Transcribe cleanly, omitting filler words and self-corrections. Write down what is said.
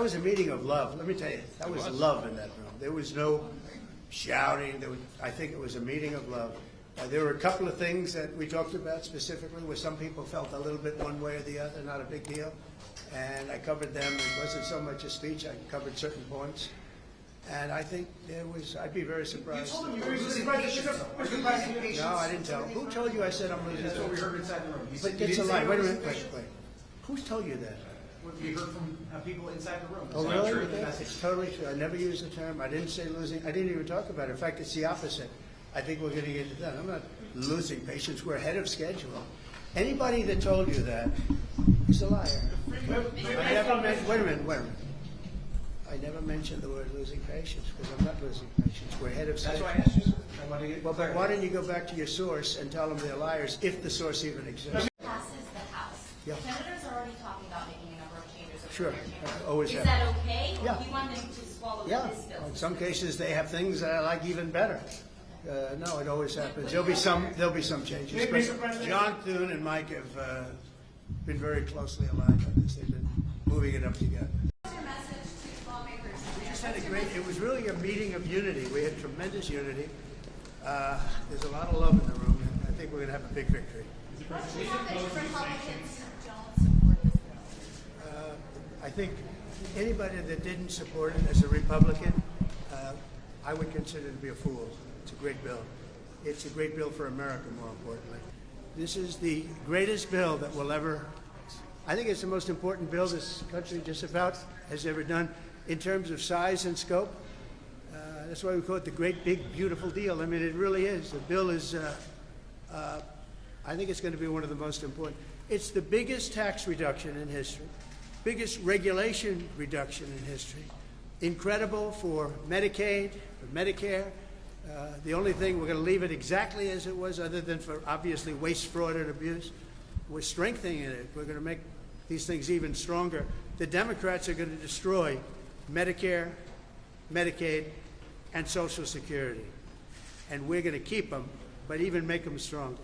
That was a meeting of love. Let me tell you, that was love in that room. There was no shouting. I think it was a meeting of love. There were a couple of things that we talked about specifically where some people felt a little bit one way or the other, not a big deal. And I covered them. It wasn't so much a speech. I covered certain points. And I think there was, I'd be very surprised. You told him you were losing patience. No, I didn't tell. Who told you I said I'm losing? That's what we heard inside the room. But it's a lie. Wait a minute. Wait. Who's told you that? We heard from people inside the room. Oh, really? It's totally true. I never used the term. I didn't say losing. I didn't even talk about it. In fact, it's the opposite. I think we're going to get it done. I'm not losing patience. We're ahead of schedule. Anybody that told you that is a liar. I never mentioned, wait a minute. I never mentioned the word losing patience because I'm not losing patience. We're ahead of schedule. That's why I asked you. I want to get well, but why don't you go back to your source and tell them they're liars if the source even exists? Passes the House. Yeah. Senators are already talking about making a number of changes. Sure. Always Is have. that okay? Or Yeah. do you want them to swallow Yeah. this bill? In some cases, they have things that I like even better. No, it always happens. There'll be some changes. But John Thune and Mike have been very closely aligned on this. They've been moving it up together. What's your message to lawmakers? We just had a great. It was really a meeting of unity. We had tremendous unity. There's a lot of love in the room, and I think we're going to have a big victory. What's your message to Republicans who don't support this bill? I think anybody that didn't support it as a Republican, I would consider to be a fool. It's a great bill. It's a great bill for America, more importantly. This is the greatest bill that will ever, I think it's the most important bill this country just about has ever done in terms of size and scope. That's why we call it the great, big, beautiful deal. I mean, it really is. The bill is, I think it's going to be one of the most important. It's the biggest tax reduction in history, biggest regulation reduction in history. Incredible for Medicaid, for Medicare. The only thing, we're going to leave it exactly as it was, other than for obviously waste, fraud, and abuse. We're strengthening it. We're going to make these things even stronger. The Democrats are going to destroy Medicare, Medicaid, and Social Security. And we're going to keep them, but even make them stronger.